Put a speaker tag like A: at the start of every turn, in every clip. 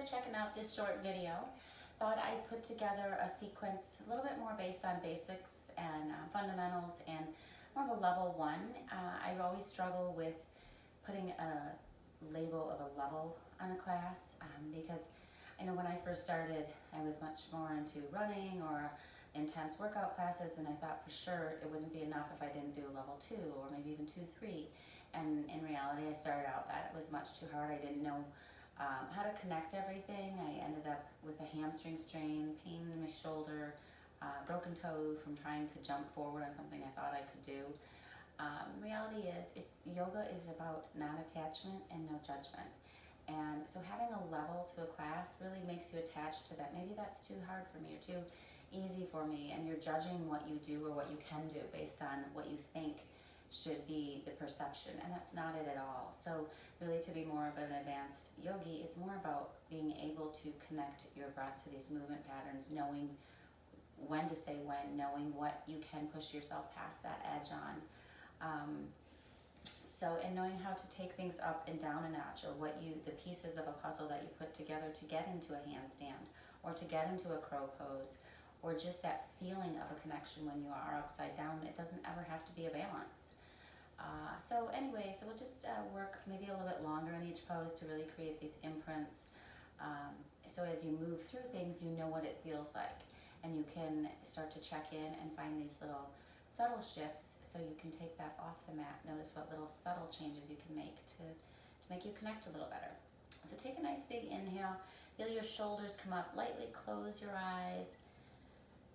A: for checking out this short video. Thought I'd put together a sequence a little bit more based on basics and fundamentals and more of a level one. I always struggle with putting a label of a level on a class because I know when I first started I was much more into running or intense workout classes, and I thought for sure it wouldn't be enough if I didn't do level 2 or maybe even 2, 3. And in reality I started out that it was much too hard. I didn't know how to connect everything. I ended up with a hamstring strain, pain in my shoulder, broken toe from trying to jump forward on something I thought I could do. Reality is, yoga is about non-attachment and no judgment. And so having a level to a class really makes you attached to that. Maybe that's too hard for me or too easy for me, and you're judging what you do or what you can do based on what you think should be the perception, and that's not it at all. So really, to be more of an advanced yogi, it's more about being able to connect your breath to these movement patterns, knowing when to say when, knowing what you can push yourself past that edge on. And knowing how to take things up and down a notch, or the pieces of a puzzle that you put together to get into a handstand, or to get into a crow pose, or just that feeling of a connection when you are upside down. It doesn't ever have to be a balance. So we'll just work maybe a little bit longer in each pose to really create these imprints. So as you move through things, you know what it feels like, and you can start to check in and find these little subtle shifts, so you can take that off the mat. Notice what little subtle changes you can make to make you connect a little better. So take a nice big inhale, feel your shoulders come up, lightly close your eyes,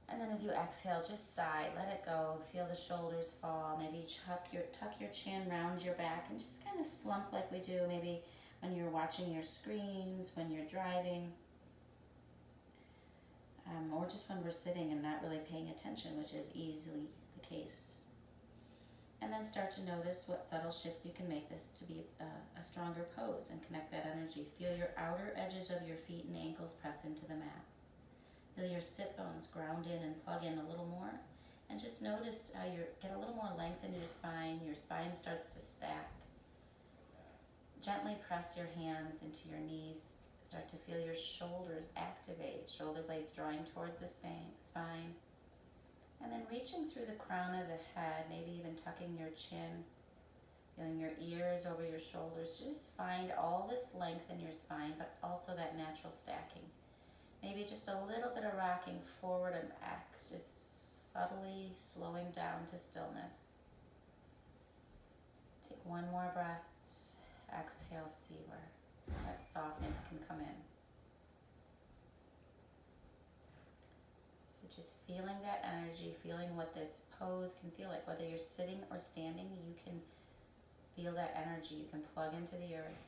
A: and then as you exhale, just sigh, let it go, feel the shoulders fall, maybe tuck your chin, round your back, and just kind of slump like we do maybe when you're watching your screens, when you're driving, or just when we're sitting and not really paying attention, which is easily the case. And then start to notice what subtle shifts you can make this to be a stronger pose and connect that energy. Feel your outer edges of your feet and ankles press into the mat. Feel your sit bones ground in and plug in a little more. And just notice how you get a little more length in your spine starts to stack. Gently press your hands into your knees. Start to feel your shoulders activate, shoulder blades drawing towards the spine. And then reaching through the crown of the head, maybe even tucking your chin, feeling your ears over your shoulders. Just find all this length in your spine, but also that natural stacking. Maybe just a little bit of rocking forward and back, just subtly slowing down to stillness. Take one more breath. Exhale, see where that softness can come in. So just feeling that energy, feeling what this pose can feel like. Whether you're sitting or standing, you can feel that energy. You can plug into the earth.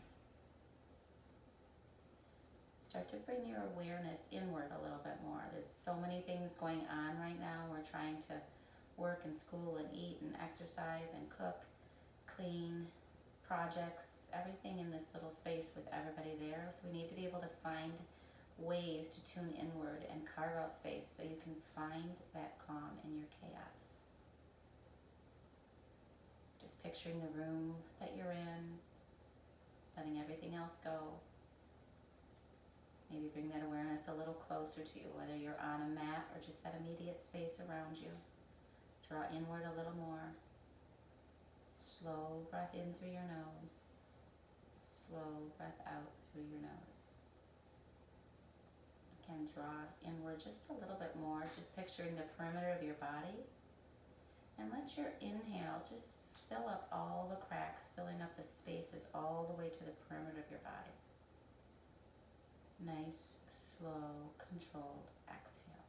A: Start to bring your awareness inward a little bit more. There's so many things going on right now. We're trying to work and school and eat and exercise and cook, clean, projects, everything in this little space with everybody there. So we need to be able to find ways to tune inward and carve out space so you can find that calm in your chaos. Just picturing the room that you're in, letting everything else go. Maybe bring that awareness a little closer to you, whether you're on a mat or just that immediate space around you. Draw inward a little more. Slow breath in through your nose. Slow breath out through your nose. Again, draw inward just a little bit more, just picturing the perimeter of your body. And let your inhale just fill up all the cracks, filling up the spaces all the way to the perimeter of your body. Nice, slow, controlled exhale.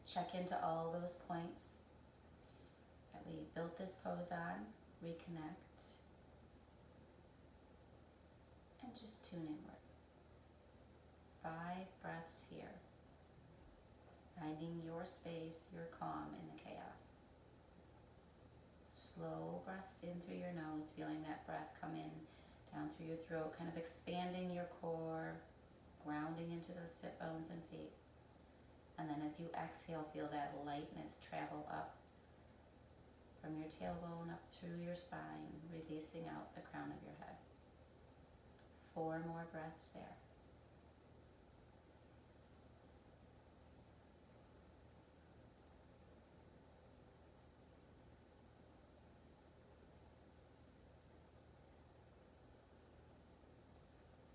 A: Check into all those points that we built this pose on. Reconnect. And just tune inward. 5 breaths here. Finding your space, your calm in the chaos. Slow breaths in through your nose, feeling that breath come in down through your throat, kind of expanding your core, grounding into those sit bones and feet. And then as you exhale, feel that lightness travel up from your tailbone up through your spine, releasing out the crown of your head. 4 more breaths there.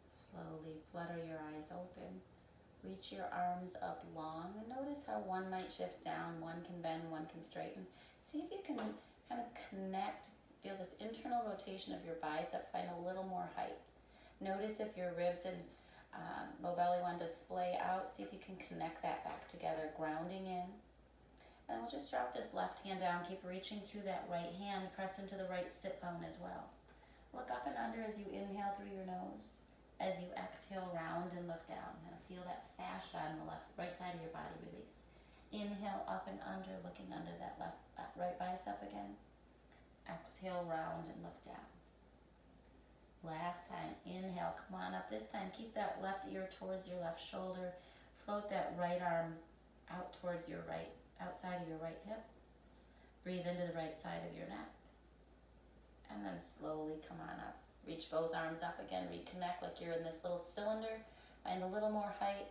A: Slowly flutter your eyes open. Reach your arms up long and notice how one might shift down, one can bend, one can straighten. See if you can kind of connect, feel this internal rotation of your biceps, find a little more height. Notice if your ribs and low belly want to splay out, see if you can connect that back together, grounding in. And we'll just drop this left hand down, keep reaching through that right hand, press into the right sit bone as well. Look up and under as you inhale through your nose. As you exhale, round and look down. And feel that fascia on the right side of your body release. Inhale up and under, looking under that right bicep again. Exhale, round and look down. Last time, inhale, come on up. This time, keep that left ear towards your left shoulder. Float that right arm out towards your right, outside of your right hip. Breathe into the right side of your neck. And then slowly come on up. Reach both arms up again, reconnect like you're in this little cylinder. Find a little more height.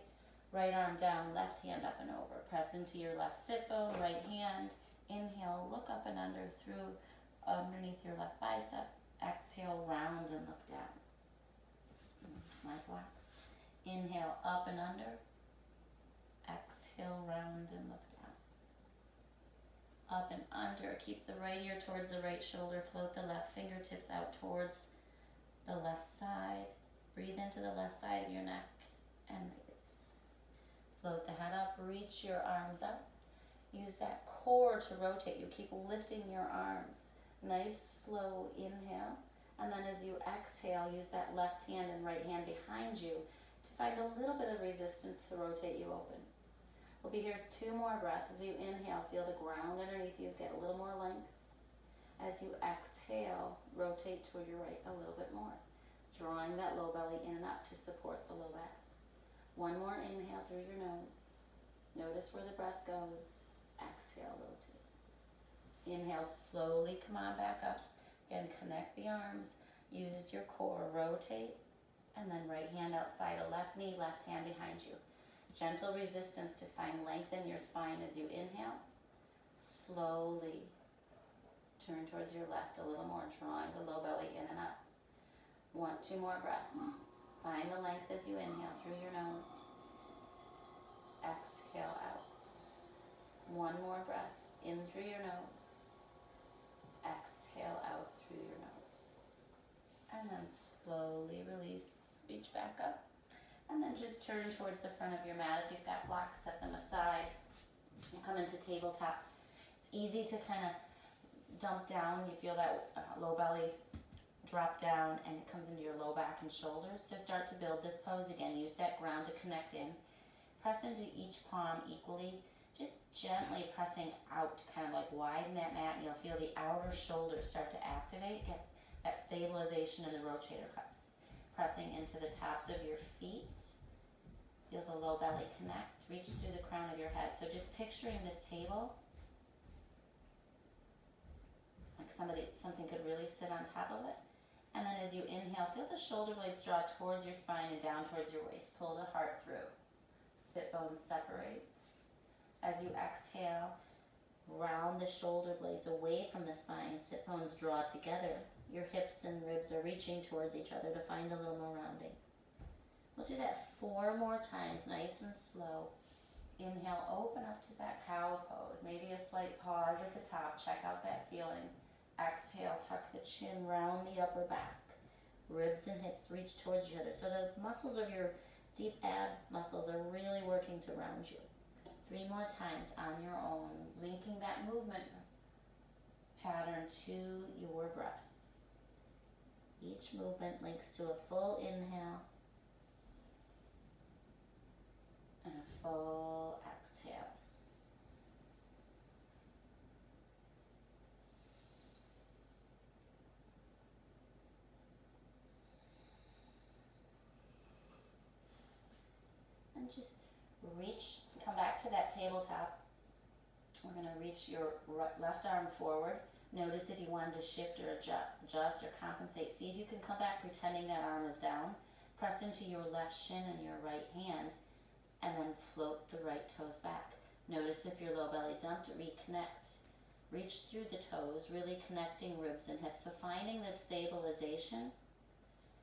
A: Right arm down, left hand up and over. Press into your left sit bone, right hand. Inhale, look up and under through underneath your left bicep. Exhale, round and look down. Likewise. Inhale, up and under. Exhale, round and look down. Up and under. Keep the right ear towards the right shoulder. Float the left fingertips out towards the left side. Breathe into the left side of your neck and release. Float the head up, reach your arms up. Use that core to rotate you. Keep lifting your arms. Nice slow inhale. And then as you exhale, use that left hand and right hand behind you to find a little bit of resistance to rotate you open. We'll be here 2 more breaths. As you inhale, feel the ground underneath you, get a little more length. As you exhale, rotate toward your right a little bit more, drawing that low belly in and up to support the low back. 1 more inhale through your nose. Notice where the breath goes. Exhale, rotate. Inhale, slowly come on back up. Again, connect the arms. Use your core, rotate. And then right hand outside of left knee, left hand behind you. Gentle resistance to find length in your spine as you inhale. Slowly turn towards your left a little more, drawing the low belly in and up. 2 more breaths. Find the length as you inhale through your nose. Exhale out. 1 more breath. In through your nose. Exhale out through your nose. And then slowly release. Reach back up. And then just turn towards the front of your mat. If you've got blocks, set them aside. We'll come into tabletop. It's easy to kind of dump down. You feel that low belly drop down and it comes into your low back and shoulders. So start to build this pose again. Use that ground to connect in. Press into each palm equally. Just gently pressing out, kind of like widen that mat, and you'll feel the outer shoulders start to activate. Get that stabilization in the rotator cuffs. Pressing into the tops of your feet. Feel the low belly connect. Reach through the crown of your head. So just picturing this table like something could really sit on top of it. And then as you inhale, feel the shoulder blades draw towards your spine and down towards your waist. Pull the heart through. Sit bones separate. As you exhale, round the shoulder blades away from the spine. Sit bones draw together. Your hips and ribs are reaching towards each other to find a little more rounding. We'll do that 4 more times, nice and slow. Inhale, open up to that cow pose. Maybe a slight pause at the top. Check out that feeling. Exhale, tuck the chin, round the upper back. Ribs and hips reach towards each other. So the muscles of your deep ab muscles are really working to round you. 3 more times on your own, linking that movement pattern to your breath. Each movement links to a full inhale and a full exhale. And just reach, come back to that tabletop. We're going to reach your left arm forward. Notice if you wanted to shift or adjust or compensate. See if you can come back pretending that arm is down. Press into your left shin and your right hand, and then float the right toes back. Notice if your low belly dumped, reconnect. Reach through the toes, really connecting ribs and hips. So finding this stabilization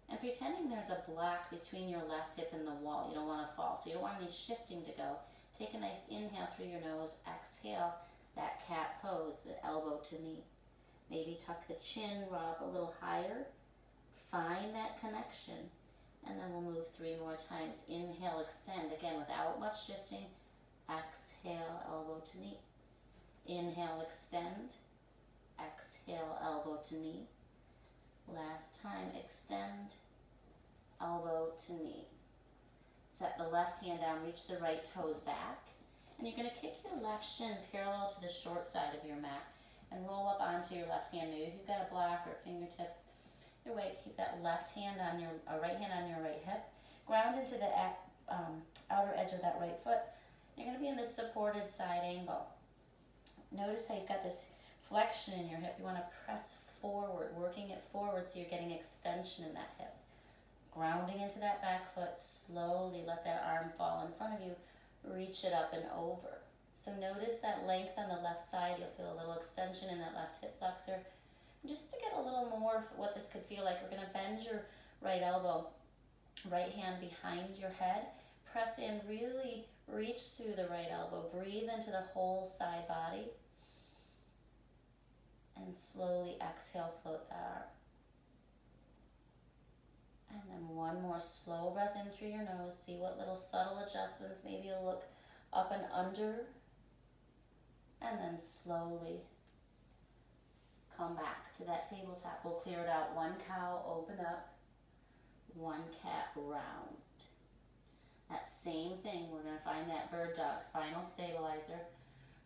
A: and pretending there's a block between your left hip and the wall. You don't want to fall, so you don't want any shifting to go. Take a nice inhale through your nose, exhale, that cat pose, the elbow to knee. Maybe tuck the chin, drop a little higher. Find that connection. And then we'll move 3 more times. Inhale, extend, again without much shifting. Exhale, elbow to knee. Inhale, extend. Exhale, elbow to knee. Last time, extend, elbow to knee. Set the left hand down, reach the right toes back. And you're going to kick your left shin parallel to the short side of your mat and roll up onto your left hand. Maybe if you've got a block or fingertips, your weight, keep that left hand on your, right hand on your right hip. Ground into the outer edge of that right foot. You're going to be in this supported side angle. Notice how you've got this flexion in your hip. You want to press forward, working it forward so you're getting extension in that hip. Grounding into that back foot, slowly let that arm fall in front of you. Reach it up and over. So notice that length on the left side. You'll feel a little extension in that left hip flexor. And just to get a little more of what this could feel like, we're going to bend your right elbow, right hand behind your head. Press in, really reach through the right elbow. Breathe into the whole side body. And slowly exhale, float that arm. And then one more slow breath in through your nose. See what little subtle adjustments. Maybe you'll look up and under. And then slowly come back to that tabletop. We'll clear it out. One cow, open up. One cat, round. That same thing, we're going to find that bird dog, spinal stabilizer.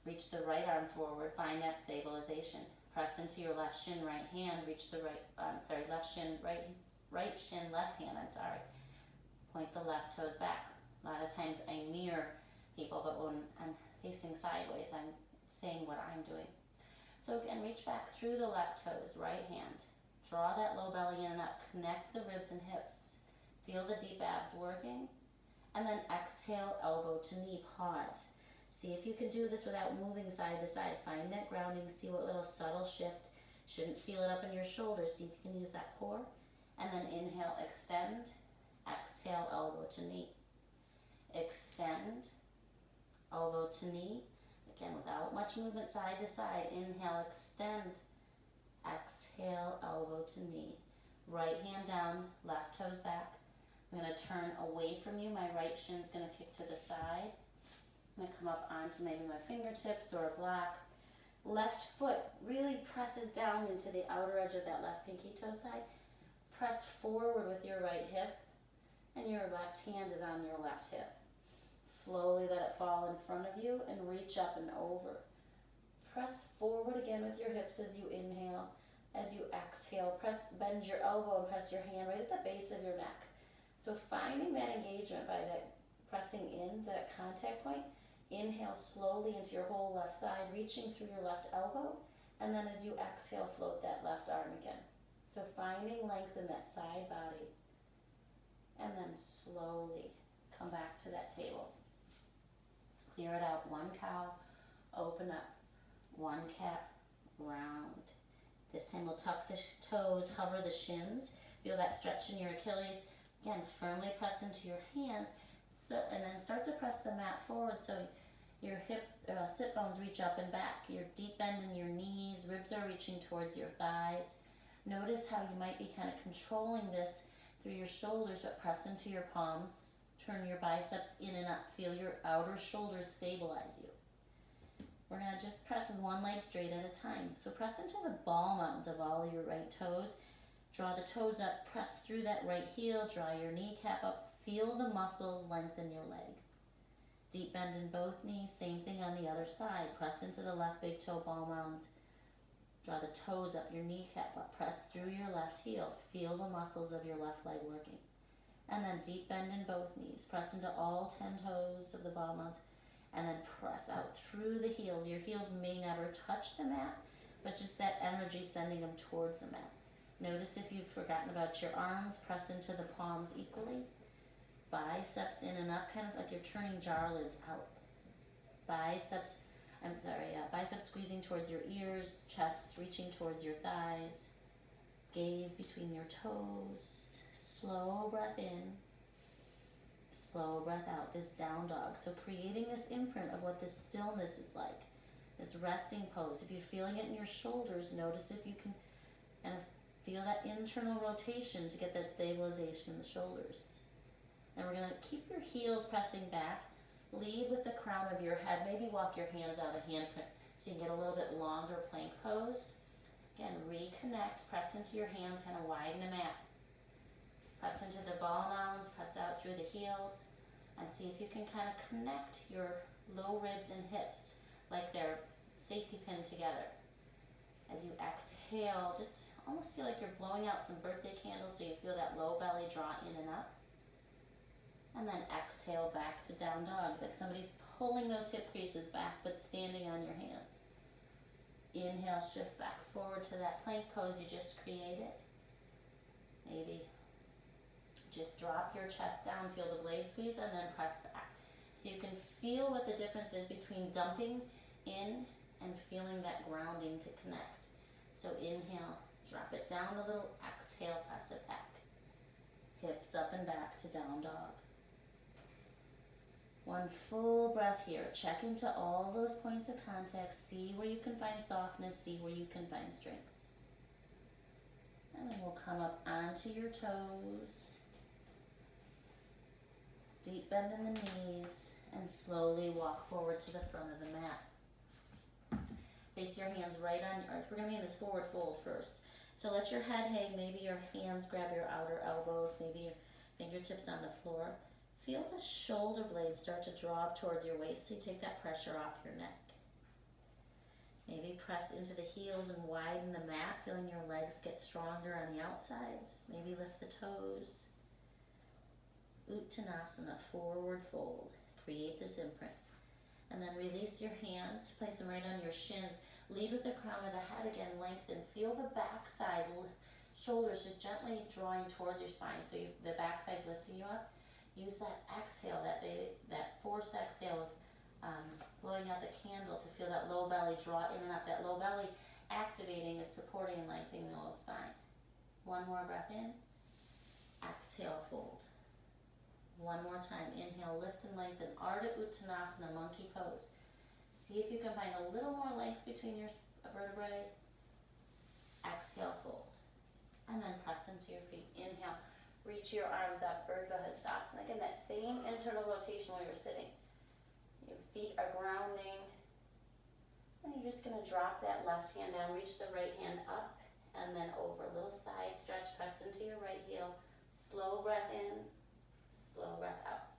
A: Reach the right arm forward, find that stabilization. Press into your left shin, right hand, reach the left shin, right shin, left hand, Point the left toes back. A lot of times I mirror people, but when I'm facing sideways, I'm saying what I'm doing. So again, reach back through the left toes, right hand. Draw that low belly in and up. Connect the ribs and hips. Feel the deep abs working. And then exhale, elbow to knee, pause. See if you can do this without moving side to side. Find that grounding. See what little subtle shift. Shouldn't feel it up in your shoulders. See if you can use that core. And then inhale, extend. Exhale, elbow to knee. Extend, elbow to knee. Again, without much movement side to side. Inhale, extend. Exhale, elbow to knee. Right hand down, left toes back. I'm going to turn away from you. My right shin's going to kick to the side. I'm going to come up onto maybe my fingertips or a block. Left foot really presses down into the outer edge of that left pinky toe side. Press forward with your right hip, and your left hand is on your left hip. Slowly let it fall in front of you and reach up and over. Press forward again with your hips as you inhale. As you exhale, bend your elbow and press your hand right at the base of your neck. So finding that engagement by that pressing in, that contact point. Inhale slowly into your whole left side, reaching through your left elbow. And then as you exhale, float that left arm again. So finding length in that side body. And then slowly come back to that table. Let's clear it out. One cow, open up. One cat, round. This time we'll tuck the toes, hover the shins. Feel that stretch in your Achilles. Again, firmly press into your hands. And then start to press the mat forward so your sit bones reach up and back. Your deep bend in your knees, ribs are reaching towards your thighs. Notice how you might be kind of controlling this through your shoulders, but press into your palms. Turn your biceps in and up. Feel your outer shoulders stabilize you. We're going to just press one leg straight at a time. So press into the ball mountains of all of your right toes. Draw the toes up, press through that right heel, draw your kneecap up. Feel the muscles lengthen your leg. Deep bend in both knees, same thing on the other side. Press into the left big toe ball mound. Draw the toes up, your kneecap up. Press through your left heel. Feel the muscles of your left leg working. And then deep bend in both knees. Press into all 10 toes of the ball mound. And then press out through the heels. Your heels may never touch the mat, but just that energy sending them towards the mat. Notice if you've forgotten about your arms, press into the palms equally. Biceps in and up, kind of like you're turning jar lids out. Biceps squeezing towards your ears, chest reaching towards your thighs. Gaze between your toes. Slow breath in. Slow breath out, this down dog. So creating this imprint of what this stillness is like, this resting pose. If you're feeling it in your shoulders, notice if you can kind of feel that internal rotation to get that stabilization in the shoulders. And we're going to keep your heels pressing back. Lead with the crown of your head. Maybe walk your hands out of handprint so you can get a little bit longer plank pose. Again, reconnect, press into your hands, kind of widen the mat. Press into the ball mounds, press out through the heels, and see if you can kind of connect your low ribs and hips like they're safety pinned together. As you exhale, just almost feel like you're blowing out some birthday candles so you feel that low belly draw in and up. And then exhale back to down dog, like somebody's pulling those hip creases back but standing on your hands. Inhale, shift back forward to that plank pose you just created. Maybe just drop your chest down, feel the blade squeeze, and then press back. So you can feel what the difference is between dumping in and feeling that grounding to connect. So inhale, drop it down a little, exhale, press it back. Hips up and back to down dog. One full breath here. Check into all those points of contact. See where you can find softness, see where you can find strength. And then we'll come up onto your toes. Deep bend in the knees, and slowly walk forward to the front of the mat. Place your hands right on, we're going to be in this forward fold first. So let your head hang, maybe your hands grab your outer elbows, maybe your fingertips on the floor. Feel the shoulder blades start to draw up towards your waist, so you take that pressure off your neck. Maybe press into the heels and widen the mat, feeling your legs get stronger on the outsides. Maybe lift the toes. Uttanasana, forward fold. Create this imprint. And then release your hands, place them right on your shins. Lead with the crown of the head again, lengthen. Feel the back side, shoulders just gently drawing towards your spine, so the back side's lifting you up. Use that exhale, that forced exhale of blowing out the candle to feel that low belly draw in and up. That low belly activating is supporting and lengthening the whole spine. One more breath in. Exhale, fold. One more time. Inhale, lift and lengthen. Ardha Uttanasana, monkey pose. See if you can find a little more length between your vertebrae. Exhale, fold. And then press into your feet. Inhale, reach your arms up, Urdhva Hastasana. Again, that same internal rotation while you're sitting. Your feet are grounding. And you're just going to drop that left hand down, reach the right hand up, and then over. A little side stretch, press into your right heel. Slow breath in. Slow breath out.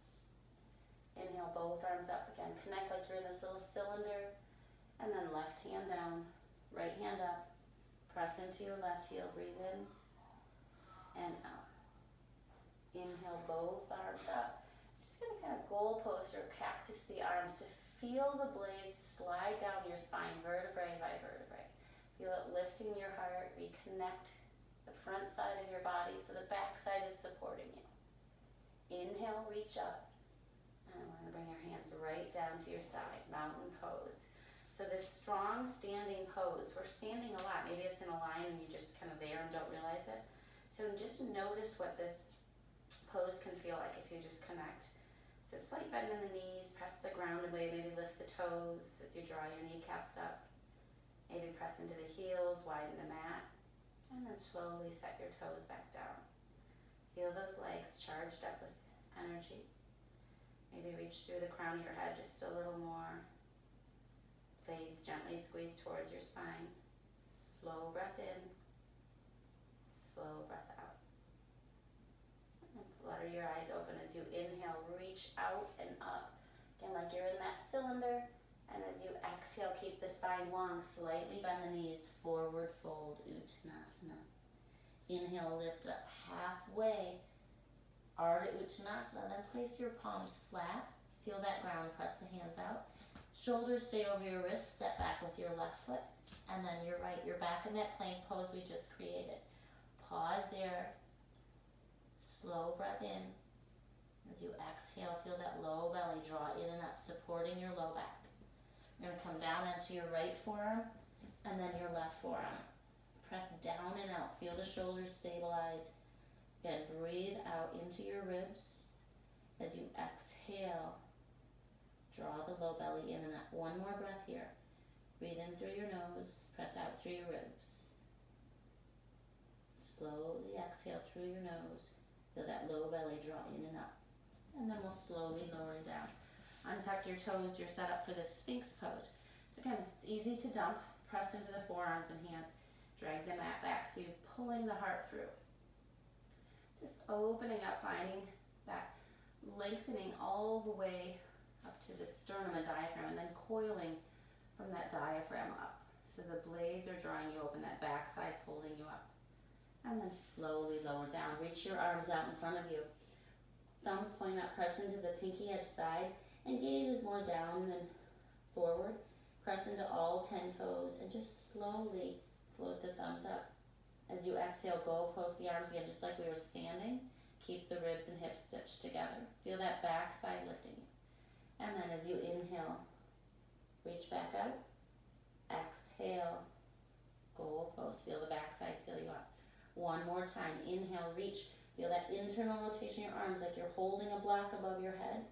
A: Inhale, both arms up again. Connect like you're in this little cylinder. And then left hand down, right hand up. Press into your left heel. Breathe in and out. Inhale, both arms up. Just going to kind of goalpost or cactus the arms to feel the blades slide down your spine, vertebrae by vertebrae. Feel it lifting your heart. Reconnect the front side of your body so the back side is supporting you. Inhale, reach up, and we're going to bring your hands right down to your side, mountain pose. So this strong standing pose, we're standing a lot. Maybe it's in a line and you're just kind of there and don't realize it. So just notice what this pose can feel like if you just connect. So slight bend in the knees, press the ground away, maybe lift the toes as you draw your kneecaps up. Maybe press into the heels, widen the mat, and then slowly set your toes back down. Feel those legs charged up with energy. Maybe reach through the crown of your head just a little more. Blades gently squeeze towards your spine. Slow breath in. Slow breath out. And flutter your eyes open as you inhale. Reach out and up. Again, like you're in that cylinder. And as you exhale, keep the spine long. Slightly bend the knees. Forward fold, Uttanasana. Inhale, lift up halfway. Ardha Uttanasana. Then place your palms flat. Feel that ground. Press the hands out. Shoulders stay over your wrists. Step back with your left foot. And then your right. You're back in that plank pose we just created. pause there. Slow breath in. As you exhale, feel that low belly draw in and up, supporting your low back. You're going to come down onto your right forearm and then your left forearm. Press down and out. Feel the shoulders stabilize. Then breathe out into your ribs. As you exhale, draw the low belly in and up. One more breath here. Breathe in through your nose. Press out through your ribs. Slowly exhale through your nose. Feel that low belly draw in and up. And then we'll slowly lower it down. Untuck your toes. You're set up for the Sphinx pose. So again, it's easy to dump. Press into the forearms and hands. Drag the mat back so you're pulling the heart through. Just opening up, finding that lengthening all the way up to the sternum and diaphragm, and then coiling from that diaphragm up. So the blades are drawing you open, that backside's holding you up. And then slowly lower down. Reach your arms out in front of you. Thumbs point up, press into the pinky edge side, and gaze is more down than forward. Press into all 10 toes and just slowly float the thumbs up. As you exhale, go post the arms again, just like we were standing. Keep the ribs and hips stitched together. Feel that back side lifting you. And then as you inhale, reach back out. Exhale, goal post. Feel the back side peel you up. One more time. Inhale, reach. Feel that internal rotation of your arms like you're holding a block above your head.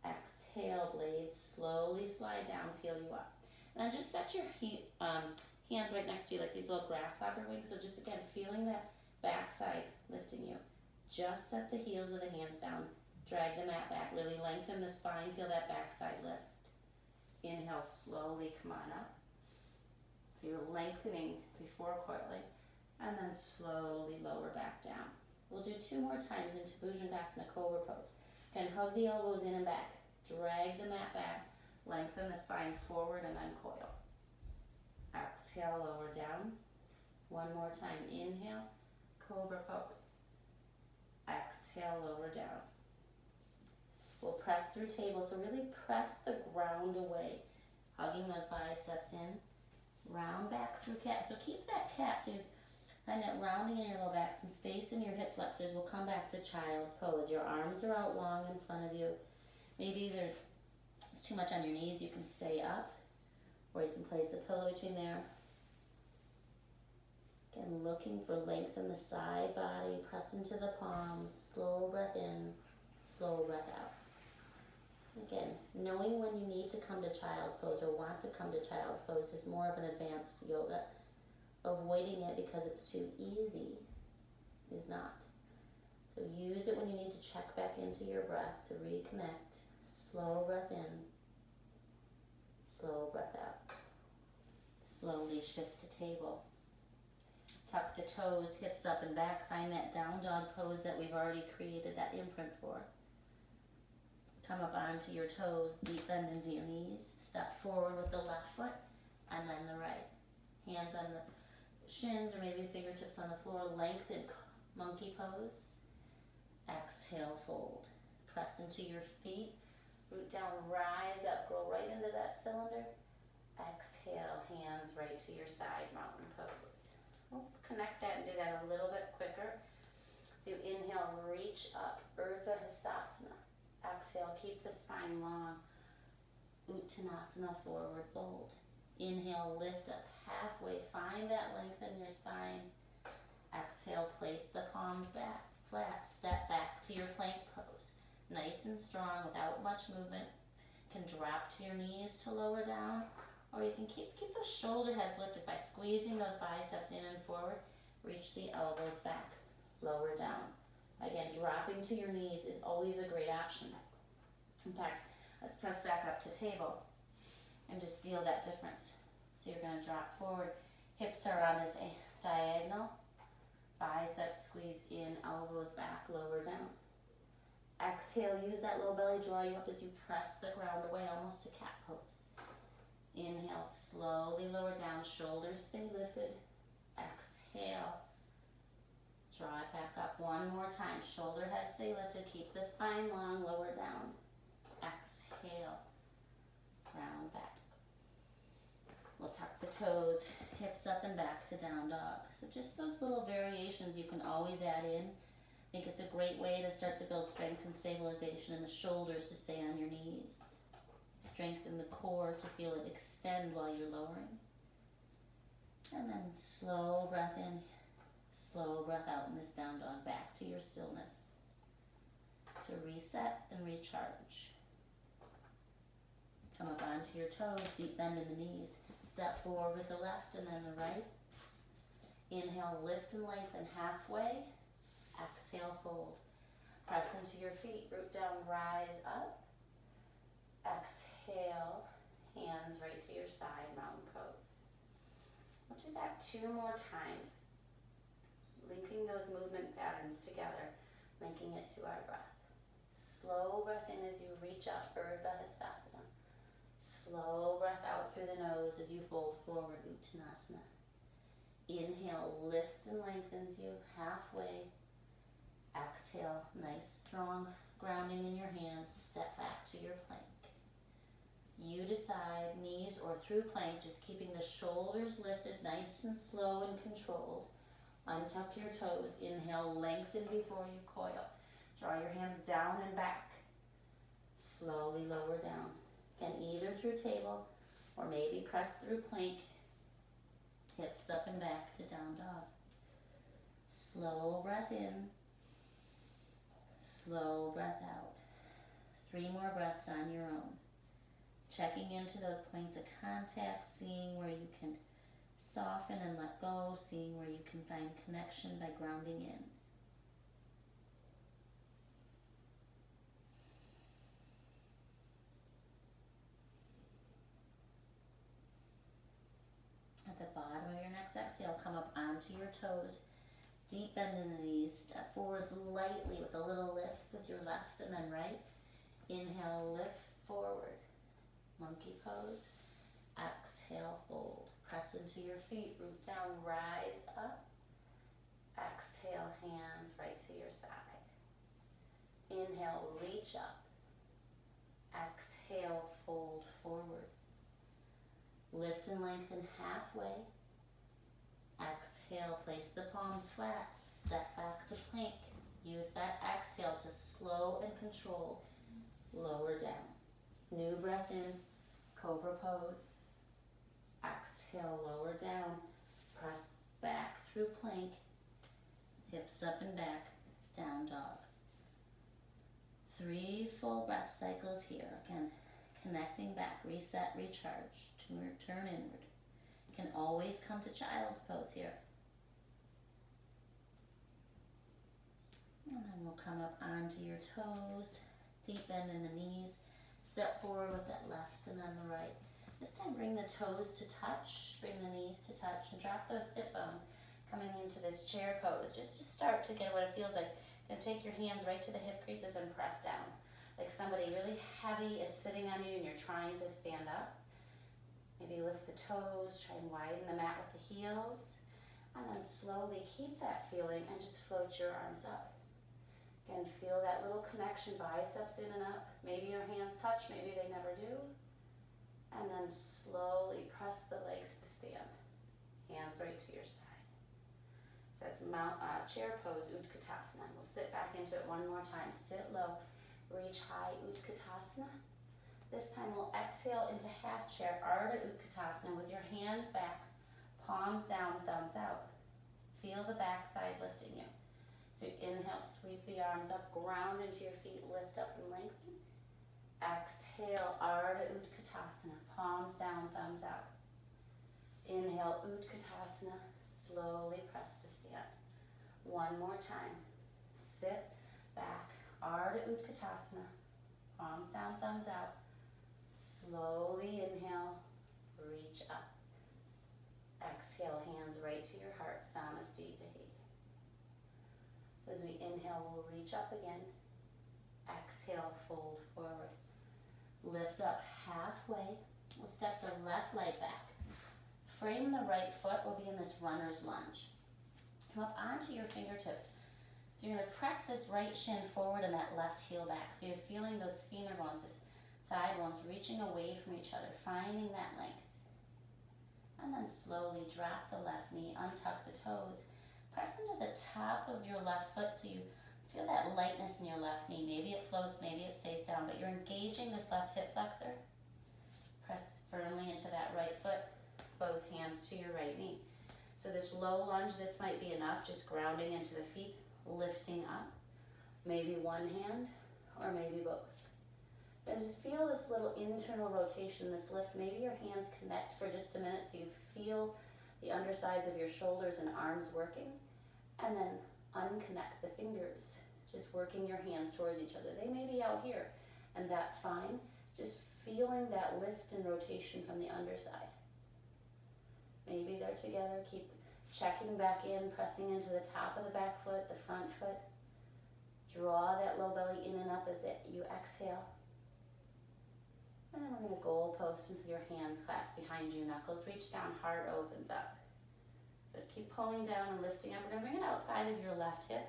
A: Exhale, blades slowly slide down, peel you up. And then just set your hands right next to you like these little grasshopper wings. So just again, feeling that backside lifting you. Just set the heels of the hands down. Drag the mat back. Really lengthen the spine. Feel that backside lift. Inhale, slowly come on up. So you're lengthening before coiling. And then slowly lower back down. We'll do 2 more times into Bhujangasana Cobra pose. Again, hug the elbows in and back. Drag the mat back. Lengthen the spine forward and then coil. Exhale, lower down. One more time. Inhale, Cobra pose. Exhale, lower down. We'll press through table. So really press the ground away. Hugging those biceps in. Round back through cat. So keep that cat. So you find that rounding in your low back. Some space in your hip flexors. We'll come back to child's pose. Your arms are out long in front of you. Maybe it's too much on your knees. You can stay up. Or you can place a pillow between there. Again, looking for length in the side body. Press into the palms. Slow breath in. Slow breath out. Again, knowing when you need to come to child's pose or want to come to child's pose is more of an advanced yoga. Avoiding it because it's too easy is not. So use it when you need to check back into your breath to reconnect. Slow breath in. Slow breath out. Slowly shift to table. Tuck the toes, hips up and back. Find that down dog pose that we've already created that imprint for. Come up onto your toes, deep bend into your knees. Step forward with the left foot and then the right. Hands on the shins or maybe fingertips on the floor. Lengthen monkey pose. Exhale, fold. Press into your feet. Root down, rise up, grow right into that cylinder. Exhale, hands right to your side, mountain pose. We'll connect that and do that a little bit quicker. So you inhale, reach up, Urdhva Hastasana. Exhale, keep the spine long. Uttanasana, forward fold. Inhale, lift up halfway, find that length in your spine. Exhale, place the palms back, flat, step back to your plank pose. Nice and strong without much movement. You can drop to your knees to lower down, or you can keep those shoulder heads lifted by squeezing those biceps in and forward. Reach the elbows back, lower down. Again, dropping to your knees is always a great option. In fact, let's press back up to table and just feel that difference. So you're going to drop forward. Hips are on this diagonal. Biceps squeeze in, elbows back, lower down. Exhale, use that low belly, draw you up as you press the ground away, almost to cat pose. Inhale, slowly lower down, shoulders stay lifted. Exhale, draw it back up one more time. Shoulder head stay lifted, keep the spine long, lower down. Exhale, round back. We'll tuck the toes, hips up and back to down dog. So just those little variations you can always add in. I think it's a great way to start to build strength and stabilization in the shoulders to stay on your knees. Strengthen the core to feel it extend while you're lowering. And then slow breath in, slow breath out in this down dog, back to your stillness. To reset and recharge. Come up onto your toes, deep bend in the knees. Step forward with the left and then the right. Inhale, lift and lengthen halfway. Exhale, fold. Press into your feet, root down, rise up. Exhale, hands right to your side, mountain pose. We'll do that 2 more times. Linking those movement patterns together, making it to our breath. Slow breath in as you reach up, Urdhva Hastasana. Slow breath out through the nose as you fold forward, Uttanasana. Inhale, lift and lengthens you halfway. Exhale, nice strong grounding in your hands. Step back to your plank. You decide, knees or through plank, just keeping the shoulders lifted nice and slow and controlled. Untuck your toes. Inhale, lengthen before you coil. Draw your hands down and back. Slowly lower down. Again, either through table or maybe press through plank. Hips up and back to down dog. Slow breath in. Slow breath out. 3 more breaths on your own. Checking into those points of contact, seeing where you can soften and let go, seeing where you can find connection by grounding in. At the bottom of your next exhale, come up onto your toes. Deep bend in the knees. Step forward lightly with a little lift with your left and then right. Inhale, lift forward. Monkey pose. Exhale, fold. Press into your feet. Root down, rise up. Exhale, hands right to your side. Inhale, reach up. Exhale, fold forward. Lift and lengthen halfway. Exhale, place the palms flat. Step back to plank. Use that exhale to slow and control. Lower down. New breath in, cobra pose. Exhale, lower down. Press back through plank. Hips up and back, down dog. 3 full breath cycles here. Again, connecting back, reset, recharge, turn inward. Can always come to child's pose here. And then we'll come up onto your toes, deep bend in the knees. Step forward with that left and then the right. This time bring the toes to touch, bring the knees to touch, and drop those sit bones coming into this chair pose. Just to start to get what it feels like. Gonna take your hands right to the hip creases and press down. Like somebody really heavy is sitting on you and you're trying to stand up. Maybe lift the toes, try and widen the mat with the heels. And then slowly keep that feeling and just float your arms up. Again, feel that little connection, biceps in and up. Maybe your hands touch, maybe they never do. And then slowly press the legs to stand. Hands right to your side. So that's chair pose, Utkatasana. We'll sit back into it one more time. Sit low, reach high, Utkatasana. This time we'll exhale into half chair, Ardha Utkatasana, with your hands back, palms down, thumbs out. Feel the back side lifting you. So inhale, sweep the arms up, ground into your feet, lift up and lengthen. Exhale, Ardha Utkatasana, palms down, thumbs out. Inhale, Utkatasana, slowly press to stand. One more time. Sit back, Ardha Utkatasana, palms down, thumbs out. Slowly inhale, reach up. Exhale, hands right to your heart, Samastitihi. As we inhale, we'll reach up again. Exhale, fold forward. Lift up halfway. We'll step the left leg back. Frame the right foot. We'll be in this runner's lunge. Come up onto your fingertips. You're going to press this right shin forward and that left heel back. So you're feeling those femur bones, those thigh bones reaching away from each other, finding that length. And then slowly drop the left knee, untuck the toes. Press into the top of your left foot so you feel that lightness in your left knee. Maybe it floats, maybe it stays down, but you're engaging this left hip flexor. Press firmly into that right foot, both hands to your right knee. So this low lunge, this might be enough, just grounding into the feet, lifting up. Maybe one hand, or maybe both. Then just feel this little internal rotation, this lift. Maybe your hands connect for just a minute so you feel the undersides of your shoulders and arms working. And then unconnect the fingers, just working your hands towards each other. They may be out here, and that's fine. Just feeling that lift and rotation from the underside. Maybe they're together. Keep checking back in, pressing into the top of the back foot, the front foot. Draw that low belly in and up as you exhale. And then we're going to goal post until your hands clasp behind you. Knuckles reach down, heart opens up. So keep pulling down and lifting up. We're going to bring it outside of your left hip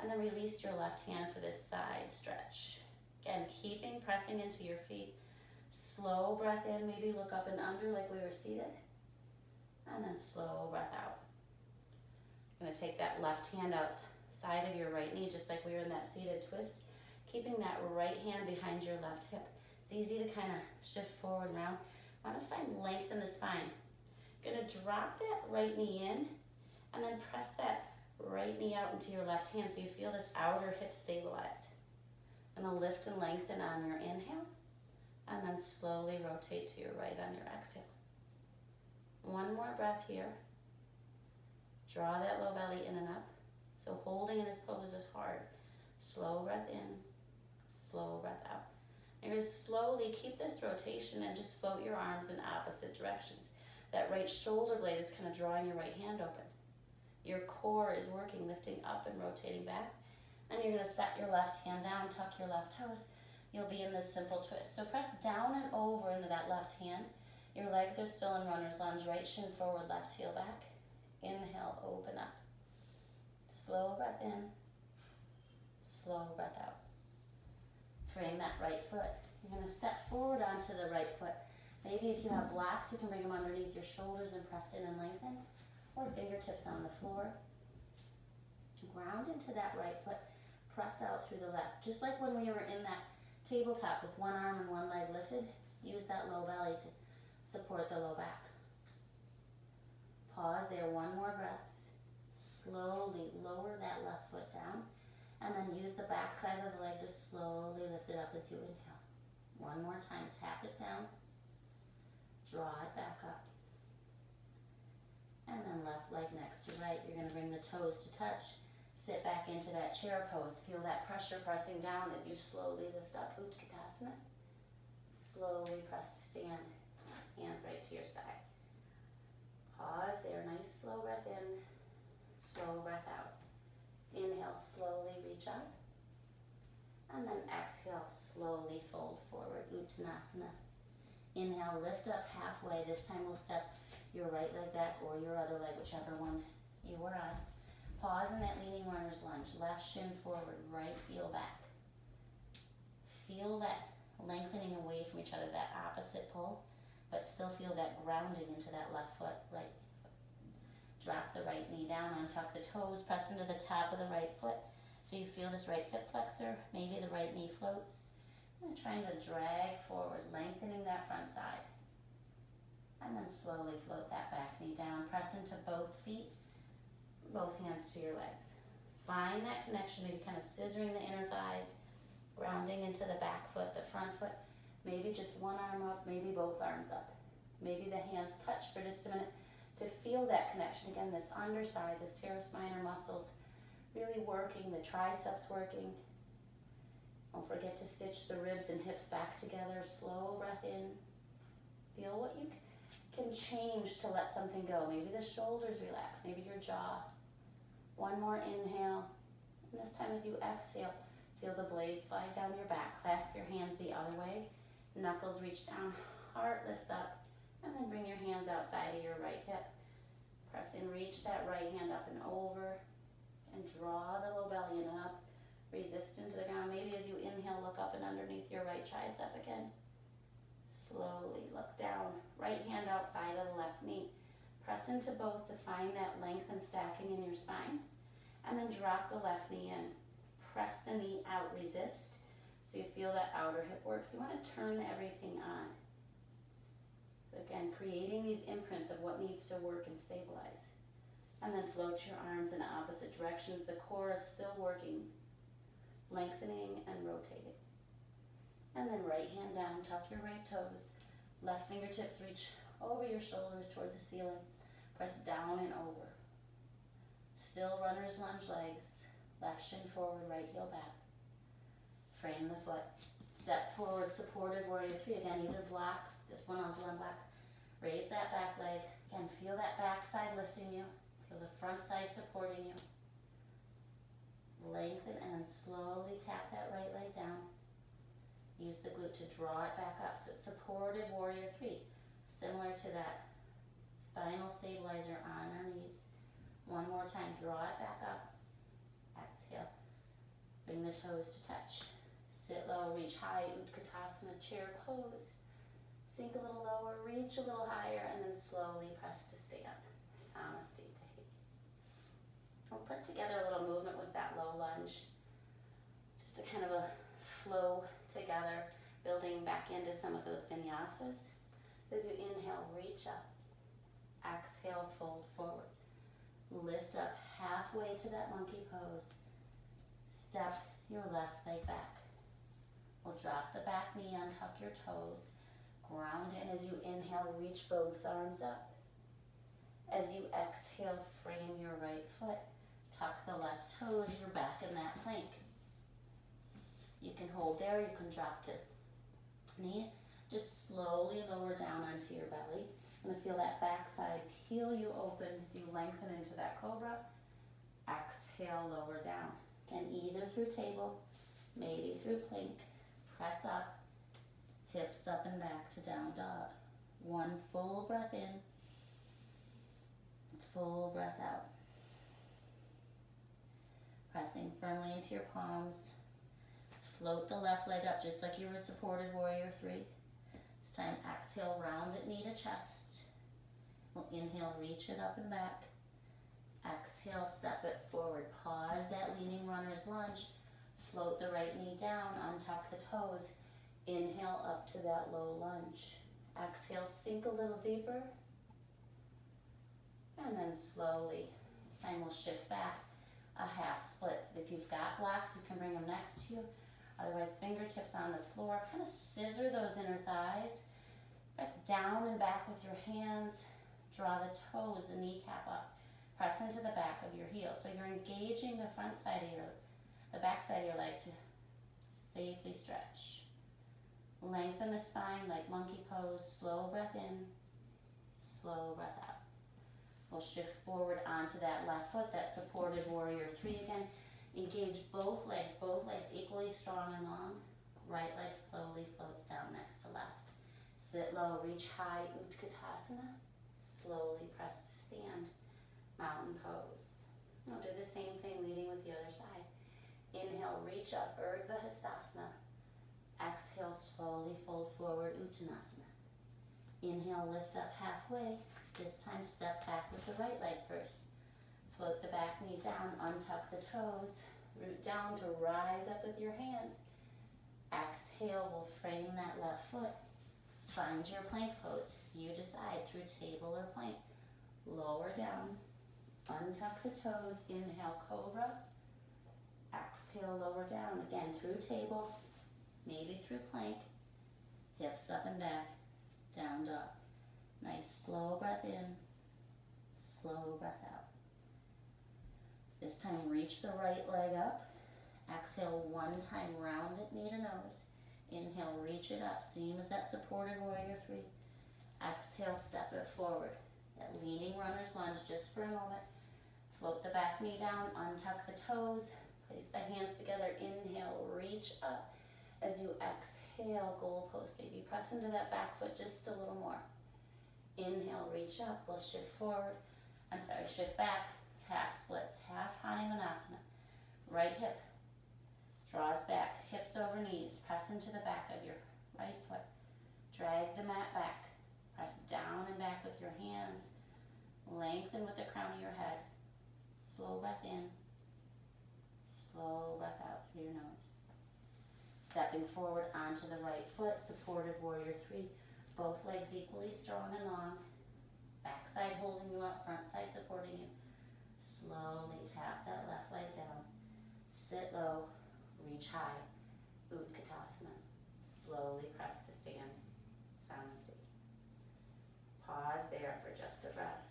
A: and then release your left hand for this side stretch. Again, keeping pressing into your feet. Slow breath in, maybe look up and under like we were seated. And then slow breath out. I'm going to take that left hand outside of your right knee just like we were in that seated twist. Keeping that right hand behind your left hip. It's easy to kind of shift forward and around. Want to find length in the spine. Going to drop that right knee in and then press that right knee out into your left hand so you feel this outer hip stabilize. And a lift and lengthen on your inhale and then slowly rotate to your right on your exhale. One more breath here. Draw that low belly in and up. So holding in this pose is hard. Slow breath in, slow breath out. You're going to slowly keep this rotation and just float your arms in opposite directions. That right shoulder blade is kind of drawing your right hand open. Your core is working, lifting up and rotating back. And you're going to set your left hand down, tuck your left toes. You'll be in this simple twist. So press down and over into that left hand. Your legs are still in runner's lunge, right shin forward, left heel back. Inhale, open up. Slow breath in, slow breath out. Frame that right foot. You're going to step forward onto the right foot. Maybe if you have blocks, you can bring them underneath your shoulders and press in and lengthen, or fingertips on the floor. Ground into that right foot. Press out through the left. Just like when we were in that tabletop with one arm and one leg lifted, use that low belly to support the low back. Pause there, one more breath. Slowly lower that left foot down, and then use the back side of the leg to slowly lift it up as you inhale. One more time, tap it down, draw it back up, and then left leg next to right. You're going to bring the toes to touch. Sit back into that chair pose. Feel that pressure pressing down as you slowly lift up, Utkatasana. Slowly press to stand, hands right to your side. Pause there, nice slow breath in, slow breath out. Inhale, slowly reach up. And then exhale, slowly fold forward, Uttanasana. Inhale, lift up halfway. This time we'll step your right leg back or your other leg, whichever one you were on. Pause in that leaning runner's lunge. Left shin forward, right heel back. Feel that lengthening away from each other, that opposite pull, but still feel that grounding into that left foot, right foot. Drop the right knee down, untuck the toes, press into the top of the right foot so you feel this right hip flexor. Maybe the right knee floats. And trying to drag forward, lengthening that front side. And then slowly float that back knee down. Press into both feet, both hands to your legs. Find that connection, maybe kind of scissoring the inner thighs, grounding into the back foot, the front foot. Maybe just one arm up, maybe both arms up. Maybe the hands touch for just a minute to feel that connection. Again, this underside, this teres minor muscles really working, the triceps working. Don't forget to stitch the ribs and hips back together. Slow breath in. Feel what you can change to let something go. Maybe the shoulders relax, maybe your jaw. One more inhale. And this time as you exhale, feel the blade slide down your back. Clasp your hands the other way. Knuckles reach down, heart lifts up, and then bring your hands outside of your right hip. Press in, reach that right hand up and over, and draw the low belly in and up. Resist into the ground. Maybe as you inhale, look up and underneath your right tricep again. Slowly look down. Right hand outside of the left knee. Press into both to find that length and stacking in your spine. And then drop the left knee in. Press the knee out, resist. So you feel that outer hip work. So you want to turn everything on. Again, creating these imprints of what needs to work and stabilize. And then float your arms in opposite directions. The core is still working, lengthening and rotating. And then right hand down, tuck your right toes. Left fingertips reach over your shoulders towards the ceiling. Press down and over. Still runner's lunge legs. Left shin forward, right heel back. Frame the foot. Step forward, supported warrior three. Again, either blocks, this one on blocks. Raise that back leg. Again, feel that back side lifting you. Feel the front side supporting you. Lengthen and then slowly tap that right leg down. Use the glute to draw it back up. So it's supported warrior three. Similar to that spinal stabilizer on our knees. One more time, draw it back up. Exhale. Bring the toes to touch. Sit low, reach high, Utkatasana, chair pose. Sink a little lower, reach a little higher, and then slowly press to stand. Samasthiti. We'll put together a little movement with that low lunge. Just a kind of a flow together, building back into some of those vinyasas. As you inhale, reach up. Exhale, fold forward. Lift up halfway to that monkey pose. Step your left leg back. We'll drop the back knee, untuck your toes. Ground in as you inhale, reach both arms up. As you exhale, frame your right foot. Tuck the left toes, you're back in that plank. You can hold there, you can drop to knees. Just slowly lower down onto your belly. I'm gonna feel that backside peel you open as you lengthen into that cobra. Exhale, lower down. Again, either through table, maybe through plank. Press up, hips up and back to down dog. One full breath in, full breath out. Pressing firmly into your palms. Float the left leg up just like you were supported warrior three. This time exhale, round it knee to chest. We'll inhale, reach it up and back. Exhale, step it forward. Pause that leaning runner's lunge. Float the right knee down, untuck the toes. Inhale up to that low lunge. Exhale, sink a little deeper. And then slowly, this time we'll shift back. A half split. So if you've got blocks, you can bring them next to you. Otherwise, fingertips on the floor. Kind of scissor those inner thighs. Press down and back with your hands. Draw the toes, the kneecap up. Press into the back of your heel. So you're engaging the front side of the back side of your leg to safely stretch. Lengthen the spine like monkey pose. Slow breath in, slow breath out. We'll shift forward onto that left foot, that supported warrior three again. Engage both legs equally strong and long. Right leg slowly floats down next to left. Sit low, reach high, Utkatasana. Slowly press to stand, mountain pose. We'll do the same thing leading with the other side. Inhale, reach up, Urdhva Hastasana. Exhale, slowly fold forward, Uttanasana. Inhale, lift up halfway. This time step back with the right leg first. Float the back knee down, untuck the toes. Root down to rise up with your hands. Exhale, we'll frame that left foot. Find your plank pose. You decide through table or plank. Lower down, untuck the toes. Inhale, cobra. Exhale, lower down. Again, through table, maybe through plank. Hips up and back, down dog. Nice slow breath in, slow breath out. This time reach the right leg up. Exhale, one time round it knee to nose. Inhale, reach it up, same as that supported warrior three. Exhale, step it forward. That leaning runner's lunge just for a moment. Float the back knee down, untuck the toes. Place the hands together. Inhale, reach up. As you exhale, goal post, baby. Press into that back foot just a little more. Inhale, reach up. We'll shift forward. Shift back. Half splits. Half Hanumanasana. Right hip draws back. Hips over knees. Press into the back of your right foot. Drag the mat back. Press down and back with your hands. Lengthen with the crown of your head. Slow breath in. Slow breath out through your nose. Stepping forward onto the right foot, supported warrior three. Both legs equally strong and long. Back side holding you up, front side supporting you. Slowly tap that left leg down. Sit low, reach high. Utkatasana. Slowly press to stand. Samasthi. Pause there for just a breath.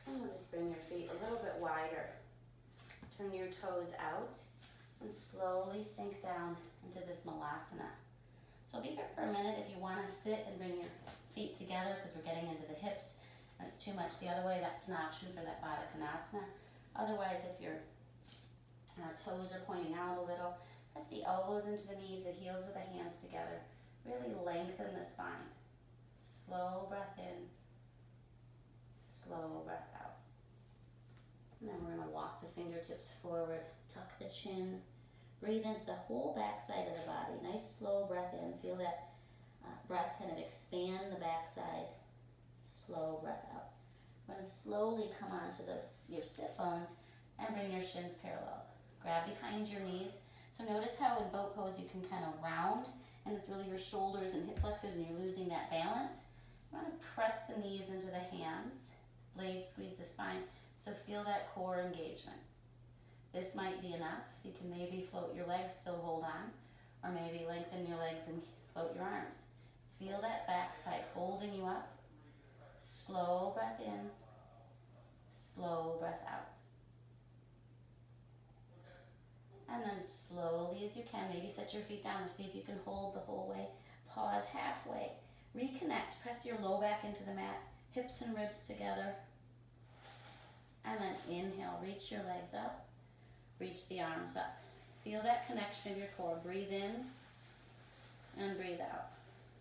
A: And we'll just bring your feet a little bit wider. Turn your toes out and slowly sink down into this Malasana. So be here for a minute if you want to sit and bring your feet together because we're getting into the hips and it's too much the other way. That's an option for that Baddha Konasana. Otherwise, if your toes are pointing out a little, press the elbows into the knees, the heels of the hands together. Really lengthen the spine. Slow breath in, slow breath out. And then we're going to walk the fingertips forward, tuck the chin, breathe into the whole back side of the body. Nice slow breath in. Feel that breath kind of expand the back side. Slow breath out. We're going to slowly come onto your sit bones and bring your shins parallel. Grab behind your knees. So notice how in boat pose you can kind of round and it's really your shoulders and hip flexors and you're losing that balance. You want to press the knees into the hands. Blades squeeze the spine. So feel that core engagement. This might be enough. You can maybe float your legs, still hold on, or maybe lengthen your legs and float your arms. Feel that back side holding you up. Slow breath in, slow breath out. And then slowly as you can, maybe set your feet down or see if you can hold the whole way. Pause halfway. Reconnect. Press your low back into the mat, hips and ribs together. And then inhale, reach your legs up. Reach the arms up. Feel that connection of your core. Breathe in and breathe out.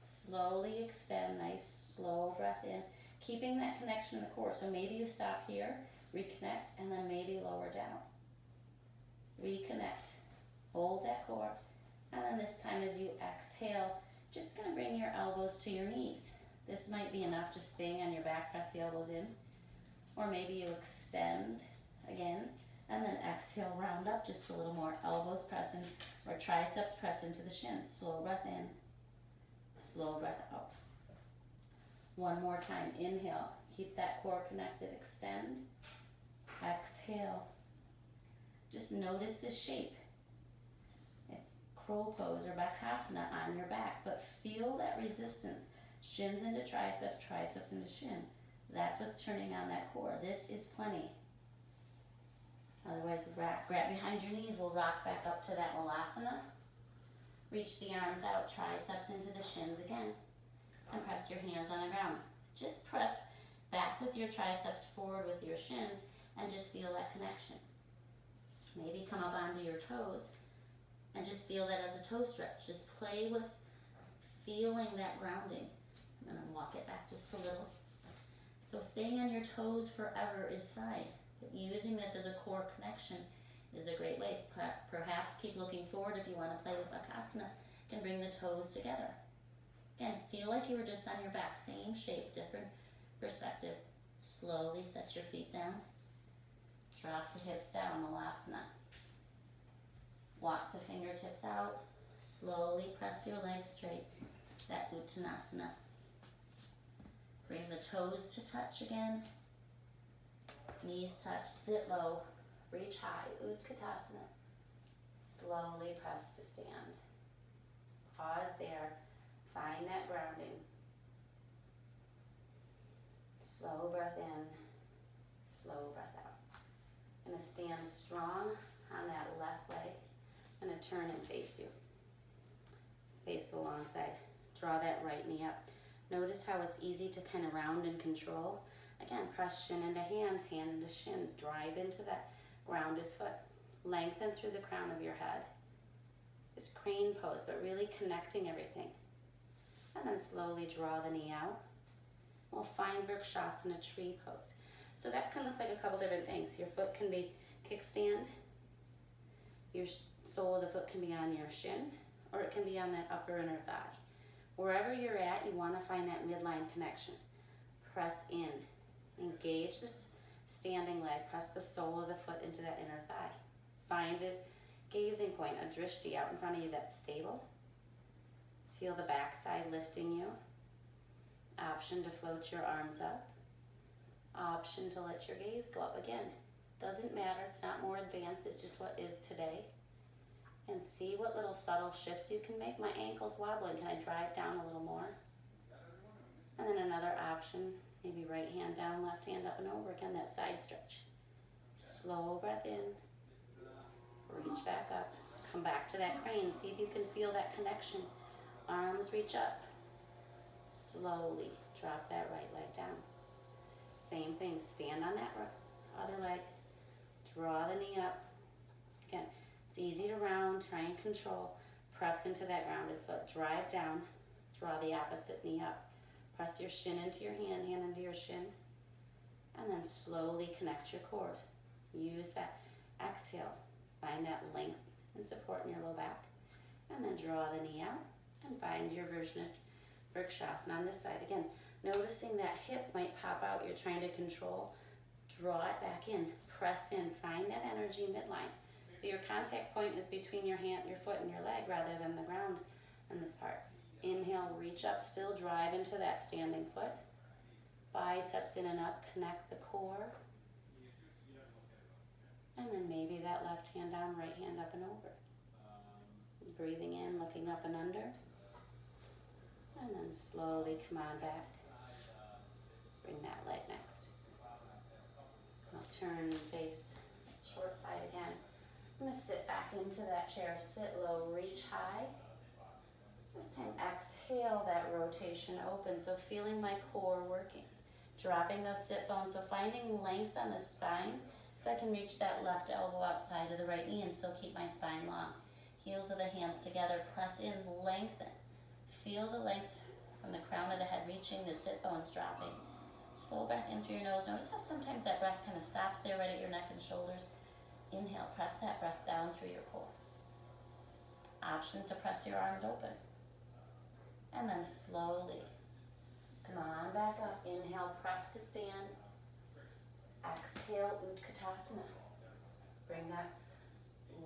A: Slowly extend, nice slow breath in. Keeping that connection in the core. So maybe you stop here, reconnect, and then maybe lower down. Reconnect. Hold that core. And then this time as you exhale, just going to bring your elbows to your knees. This might be enough, just staying on your back, press the elbows in. Or maybe you extend again. And then exhale, round up just a little more. Elbows press in, or triceps press into the shins. Slow breath in, slow breath out. One more time, inhale. Keep that core connected, extend. Exhale. Just notice the shape. It's crow pose or Bakasana on your back, but feel that resistance. Shins into triceps, triceps into shin. That's what's turning on that core. This is plenty. Otherwise, grab behind your knees. We'll rock back up to that Malasana. Reach the arms out, triceps into the shins again. And press your hands on the ground. Just press back with your triceps, forward with your shins, and just feel that connection. Maybe come up onto your toes and just feel that as a toe stretch. Just play with feeling that grounding. I'm going to walk it back just a little. So staying on your toes forever is fine. But using this as a core connection is a great way. Perhaps keep looking forward if you want to play with Bakasana. You can bring the toes together. Again, feel like you were just on your back. Same shape, different perspective. Slowly set your feet down. Drop the hips down, Malasana. Walk the fingertips out. Slowly press your legs straight. That Uttanasana. Bring the toes to touch again. Knees touch, sit low, reach high, Utkatasana. Slowly press to stand. Pause there, find that grounding. Slow breath in, slow breath out. I'm going to stand strong on that left leg. I'm going to turn and face you. Face the long side. Draw that right knee up. Notice how it's easy to kind of round and control. Again, press shin into hand, hand into shins. Drive into that grounded foot. Lengthen through the crown of your head. This crane pose, but really connecting everything. And then slowly draw the knee out. We'll find Vrikshasana, tree pose. So that can look like a couple different things. Your foot can be kickstand. Your sole of the foot can be on your shin, or it can be on that upper inner thigh. Wherever you're at, you want to find that midline connection. press in. Engage this standing leg. Press the sole of the foot into that inner thigh. Find a gazing point, a drishti out in front of you that's stable. Feel the backside lifting you. Option to float your arms up. Option to let your gaze go up again. Doesn't matter, it's not more advanced, it's just what is today. And see what little subtle shifts you can make. My ankle's wobbling, can I drive down a little more? And then another option, maybe right hand down, left hand up and over again, that side stretch. Slow breath in, reach back up, come back to that crane, see if you can feel that connection. Arms reach up, slowly drop that right leg down. Same thing, stand on that other leg, draw the knee up. Again, it's easy to round, try and control, press into that grounded foot, drive down, draw the opposite knee up. Press your shin into your hand, hand into your shin, and then slowly connect your core. Use that exhale, find that length and support in your low back, and then draw the knee out and find your version of Vrikshasana on this side. Again, noticing that hip might pop out, you're trying to control, draw it back in, press in, find that energy midline. So your contact point is between your hand, your foot, and your leg rather than the ground in this part. Inhale, reach up, still drive into that standing foot. Biceps in and up, connect the core. And then maybe that left hand down, right hand up and over. Breathing in, looking up and under. And then slowly come on back. Bring that leg next. I'll turn and face short side again. I'm going to sit back into that chair, sit low, reach high. This time exhale that rotation open, so feeling my core working. Dropping those sit bones, so finding length on the spine so I can reach that left elbow outside of the right knee and still keep my spine long. Heels of the hands together, press in, lengthen. Feel the length from the crown of the head reaching the sit bones dropping. Slow breath in through your nose. Notice how sometimes that breath kind of stops there right at your neck and shoulders. Inhale, press that breath down through your core. Option to press your arms open. And then slowly come on back up. Inhale, press to stand. Exhale, Utkatasana. Bring that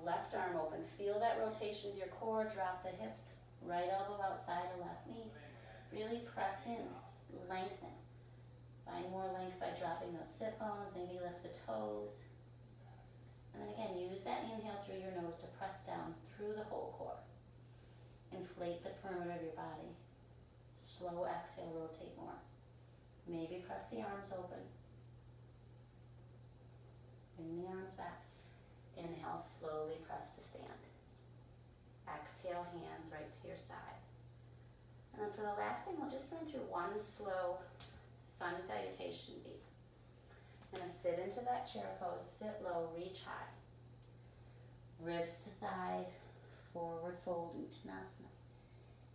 A: left arm open. Feel that rotation of your core. Drop the hips. Right elbow outside of left knee. Really press in. Lengthen. Find more length by dropping those sit bones. Maybe lift the toes. And then again, use that inhale through your nose to press down through the whole core. Inflate the perimeter of your body. Slow exhale, rotate more. Maybe press the arms open. Bring the arms back. Inhale, slowly press to stand. Exhale, hands right to your side. And then for the last thing, we'll just run through one slow sun salutation beat. I'm going to sit into that chair pose, sit low, reach high. Ribs to thighs, forward fold, Uttanasana.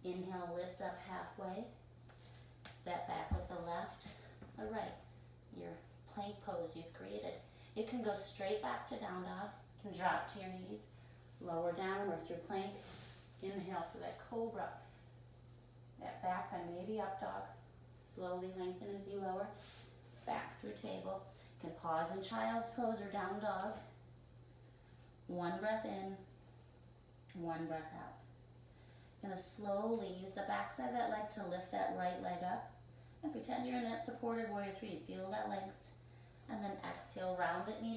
A: Inhale, lift up halfway. Step back with the left or right. Your plank pose you've created. It can go straight back to down dog. You can drop to your knees, lower down or through plank. Inhale to that cobra. That back bend, maybe up dog. Slowly lengthen as you lower. Back through table. You can pause in child's pose or down dog. One breath in, one breath out. You're going to slowly use the backside of that leg to lift that right leg up. And pretend you're in that supported warrior 3. Feel that length. And then exhale, round that knee